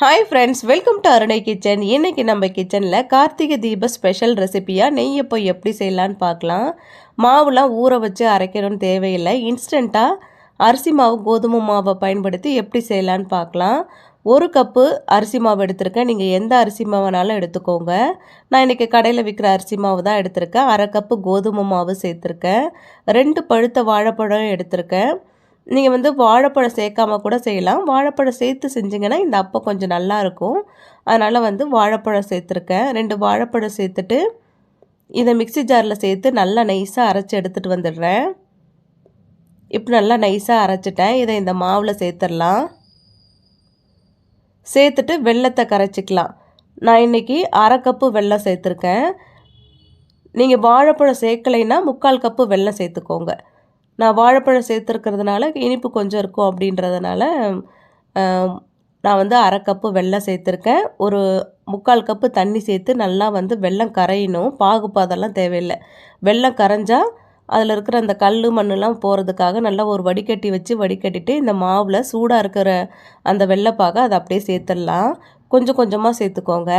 Hi friends, welcome to Arunai kitchen. இன்றைக்கி நம்ம கிச்சனில் கார்த்திகை தீப ஸ்பெஷல் ரெசிபியாக நெய்யப்போ எப்படி செய்யலான்னு பார்க்கலாம். மாவுலாம் ஊற வச்சு அரைக்கணும்னு தேவையில்லை. இன்ஸ்டண்ட்டாக அரிசி மாவு கோதுமை மாவை பயன்படுத்தி எப்படி செய்யலான்னு பார்க்கலாம். 1 கப்பு அரிசி மாவு எடுத்திருக்கேன். நீங்கள் எந்த அரிசி மாவுனாலும் எடுத்துக்கோங்க. நான் இன்றைக்கி கடையில் விற்கிற அரிசி மாவு தான் எடுத்திருக்கேன். 1/2 கப்பு கோதுமை மாவு சேர்த்துருக்கேன். 2 பழுத்த வாழைப்பழம் எடுத்திருக்கேன். நீங்கள் வாழைப்பழம் சேர்க்காம கூட செய்யலாம். வாழைப்பழம் சேர்த்து செஞ்சிங்கன்னா இந்த அப்பம் கொஞ்சம் நல்லாயிருக்கும். அதனால் வாழைப்பழம் சேர்த்துருக்கேன். 2 வாழைப்பழம் சேர்த்துட்டு இதை மிக்ஸி ஜாரில் சேர்த்து நல்லா நைஸாக அரைச்சி எடுத்துகிட்டு வந்துடுறேன். இப்போ நல்லா நைஸாக அரைச்சிட்டேன். இதை இந்த மாவில் சேர்த்துடலாம். சேர்த்துட்டு வெல்லத்தை கரைச்சிக்கலாம். நான் இன்றைக்கி 1/2 கப்பு வெல்லம் சேர்த்துருக்கேன். நீங்கள் வாழைப்பழம் சேர்க்கலைன்னா 3/4 கப்பு வெல்லம் சேர்த்துக்கோங்க. நான் வாழைப்பழம் சேர்த்துருக்கிறதுனால இனிப்பு கொஞ்சம் இருக்கும் அப்படின்றதுனால நான் 1/2 கப்பு வெல்லம் சேர்த்துருக்கேன். ஒரு 3/4 கப்பு தண்ணி சேர்த்து நல்லா வெல்லம் கரையணும். பாகுபாதெல்லாம் தேவையில்லை. வெல்லம் கரைஞ்சால் அதில் இருக்கிற அந்த கல் மண்ணெலாம் போகிறதுக்காக நல்லா ஒரு வடிகட்டி வச்சு வடிகட்டிட்டு இந்த மாவில் சூடாக இருக்கிற அந்த வெள்ளைப்பாகை அதை அப்படியே சேர்த்துடலாம். கொஞ்சம் கொஞ்சமாக சேர்த்துக்கோங்க.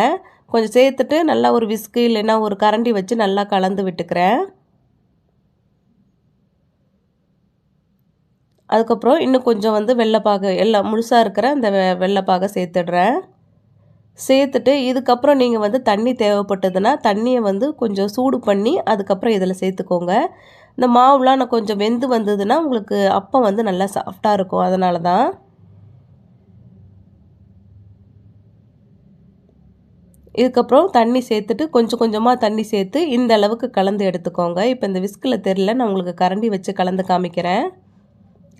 கொஞ்சம் சேர்த்துட்டு நல்லா ஒரு விஸ்கு இல்லைன்னா ஒரு கரண்டி வச்சு நல்லா கலந்து விட்டுக்கிறேன். அதுக்கப்புறம் இன்னும் கொஞ்சம் வெள்ளைப்பாகு எல்லாம் முழுசாக இருக்கிற அந்த வெள்ளைப்பாகை சேர்த்துடுறேன். சேர்த்துட்டு இதுக்கப்புறம் நீங்கள் தண்ணி தேவைப்பட்டதுன்னா தண்ணியை கொஞ்சம் சூடு பண்ணி அதுக்கப்புறம் இதில் சேர்த்துக்கோங்க. இந்த மாவுலாம் நான் கொஞ்சம் வெந்து வந்ததுன்னா உங்களுக்கு அப்பம் நல்லா சாஃப்டாக இருக்கும். அதனால தான் இதுக்கப்புறம் தண்ணி சேர்த்துட்டு கொஞ்சம் கொஞ்சமாக தண்ணி சேர்த்து இந்த அளவுக்கு கலந்து எடுத்துக்கோங்க. இப்போ இந்த விஸ்கில் தெரியல, நான் உங்களுக்கு கரண்டி வச்சு கலந்து காமிக்கிறேன்.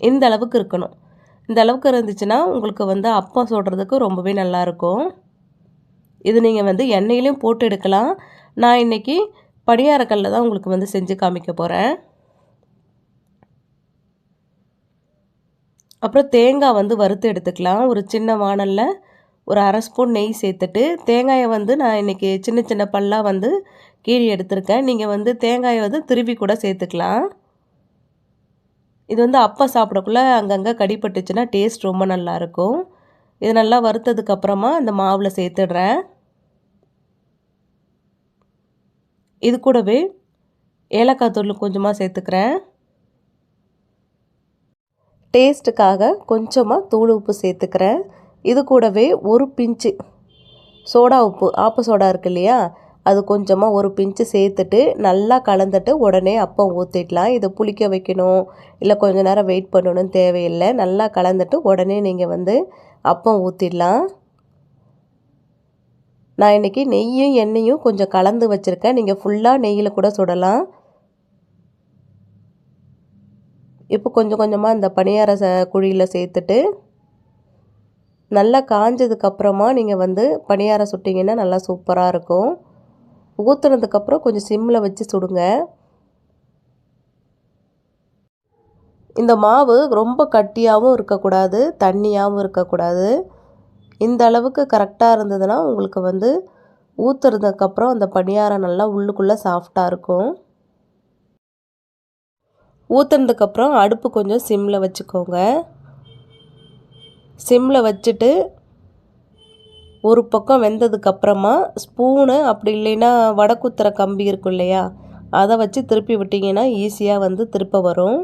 இந்த அளவுக்கு இருக்கணும். இந்த அளவுக்கு இருந்துச்சுன்னா உங்களுக்கு அப்பம் சுடுறதுக்கு ரொம்பவே நல்லாயிருக்கும். இது நீங்கள் எண்ணெயிலையும் போட்டு எடுக்கலாம். நான் இன்றைக்கி பணியாரக்கல்லில் தான் உங்களுக்கு செஞ்சு காமிக்க போகிறேன். அப்புறம் தேங்காய் வறுத்து எடுத்துக்கலாம். ஒரு சின்ன வாணலில் ஒரு 1/2 ஸ்பூன் நெய் சேர்த்துட்டு தேங்காயை நான் இன்றைக்கி சின்ன சின்ன பல்லாக கீறி எடுத்திருக்கேன். நீங்கள் தேங்காயை திருவி கூட சேர்த்துக்கலாம். இது அப்பம் சாப்பிடக்குள்ளே அங்கங்கே கடிப்பட்டுச்சுன்னா டேஸ்ட் ரொம்ப நல்லாயிருக்கும். இது நல்லா வறுத்ததுக்கப்புறமா இந்த மாவில் சேர்த்துடுறேன். இது கூடவே ஏலக்காய் தூள் கொஞ்சமாக சேர்த்துக்கிறேன். டேஸ்ட்டுக்காக கொஞ்சமாக தூள் உப்பு சேர்த்துக்கிறேன். இது கூடவே ஒரு பிஞ்சு சோடா உப்பு, ஆப்ப சோடா இருக்கு இல்லையா, அது கொஞ்சமாக ஒரு பிஞ்சு சேர்த்துட்டு நல்லா கலந்துட்டு உடனே அப்பம் ஊற்றிடலாம். இதை புளிக்க வைக்கணும் இல்லை கொஞ்சம் நேரம் வெயிட் பண்ணணும்னு தேவையில்லை. நல்லா கலந்துட்டு உடனே நீங்கள் அப்பம் ஊற்றிடலாம். நான் இன்றைக்கி நெய்யும் எண்ணெயும் கொஞ்சம் கலந்து வச்சுருக்கேன். நீங்கள் ஃபுல்லாக நெய்யில் கூட சுடலாம். இப்போ கொஞ்சம் கொஞ்சமாக இந்த பணியார குழியில் சேர்த்துட்டு நல்லா காஞ்சதுக்கப்புறமா நீங்கள் பணியாரம் சுட்டிங்கன்னா நல்லா சூப்பராக இருக்கும். ஊற்றுனதுக்கப்புறம் கொஞ்சம் சிம்மில் வச்சு சுடுங்க. இந்த மாவு ரொம்ப கட்டியாகவும் இருக்கக்கூடாது, தண்ணியாகவும் இருக்கக்கூடாது. இந்த அளவுக்கு கரெக்டாக இருந்ததுன்னா உங்களுக்கு ஊற்றுறதுக்கப்புறம் அந்த பணியாரம் நல்லா உள்ளுக்குள்ளே சாஃப்டாக இருக்கும். ஊற்றுனதுக்கப்புறம் அடுப்பு கொஞ்சம் சிம்மில் வச்சுக்கோங்க. சிம்மில் வச்சுட்டு ஒரு பக்கம் வெந்ததுக்கப்புறமா ஸ்பூனு அப்படி இல்லைன்னா வடை குத்துற கம்பி இருக்கும் இல்லையா, அதை வச்சு திருப்பி விட்டிங்கன்னா ஈஸியாக திருப்ப வரும்.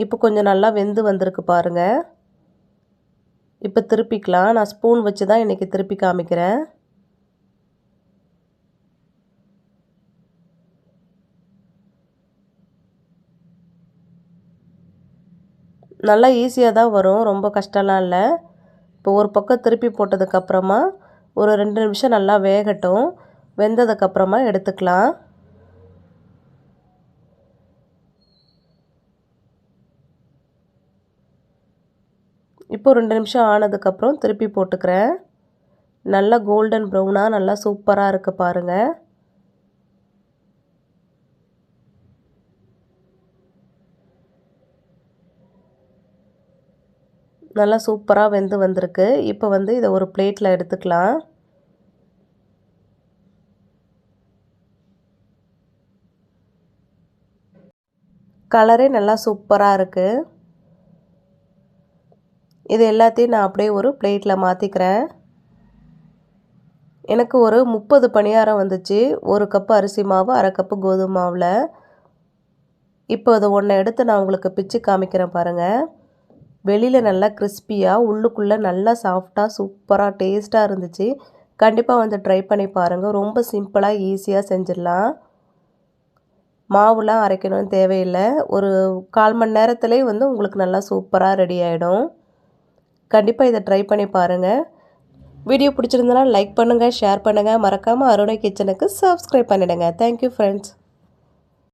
இப்போ கொஞ்சம் நல்லா வெந்து வந்திருக்கு பாருங்கள். இப்போ திருப்பிக்கலாம். நான் ஸ்பூன் வச்சு தான் இன்றைக்கி திருப்பி காமிக்கிறேன். நல்லா ஈஸியாக தான் வரும், ரொம்ப கஷ்டம்லாம் இல்லை. இப்போ ஒரு பக்கம் திருப்பி போட்டதுக்கப்புறமா ஒரு 2 நிமிஷம் நல்லா வேகட்டும். வெந்ததுக்கப்புறமா எடுத்துக்கலாம். இப்போ 2 நிமிஷம் ஆனதுக்கப்புறம் திருப்பி போட்டுக்கிறேன். நல்லா கோல்டன் ப்ரௌனாக நல்லா சூப்பராக இருக்குது பாருங்கள். நல்லா சூப்பராக வெந்து வந்திருக்கு. இப்போ இதை ஒரு பிளேட்டில் எடுத்துக்கலாம். கலரே நல்லா சூப்பராக இருக்குது. இது எல்லாத்தையும் நான் அப்படியே ஒரு பிளேட்டில் மாற்றிக்கிறேன். எனக்கு ஒரு 30 பணியாரம் வந்துச்சு. 1 கப்பு அரிசி மாவு, 1/2 கப்பு கோதுமை மாவில். இப்போ அது ஒன்றை எடுத்து நான் உங்களுக்கு பிச்சு காமிக்கிறேன் பாருங்கள். வெளியில் நல்லா கிறிஸ்பியாக, உள்ளுக்குள்ளே நல்லா சாஃப்டாக, சூப்பராக டேஸ்ட்டாக இருந்துச்சு. கண்டிப்பாக வந்து ட்ரை பண்ணி பாருங்கள். ரொம்ப சிம்பிளாக ஈஸியாக செஞ்சிடலாம். மாவுலாம் அரைக்கணும்னு தேவையில்லை. ஒரு 1/4 மணி நேரத்துலேயே வந்து உங்களுக்கு நல்லா சூப்பராக ரெடி ஆகிடும். கண்டிப்பாக இதை ட்ரை பண்ணி பாருங்கள். வீடியோ பிடிச்சிருந்தனா லைக் பண்ணுங்கள், ஷேர் பண்ணுங்கள். மறக்காமல் அருணை கிச்சனுக்கு சப்ஸ்கிரைப் பண்ணிவிடுங்க. Thank you friends.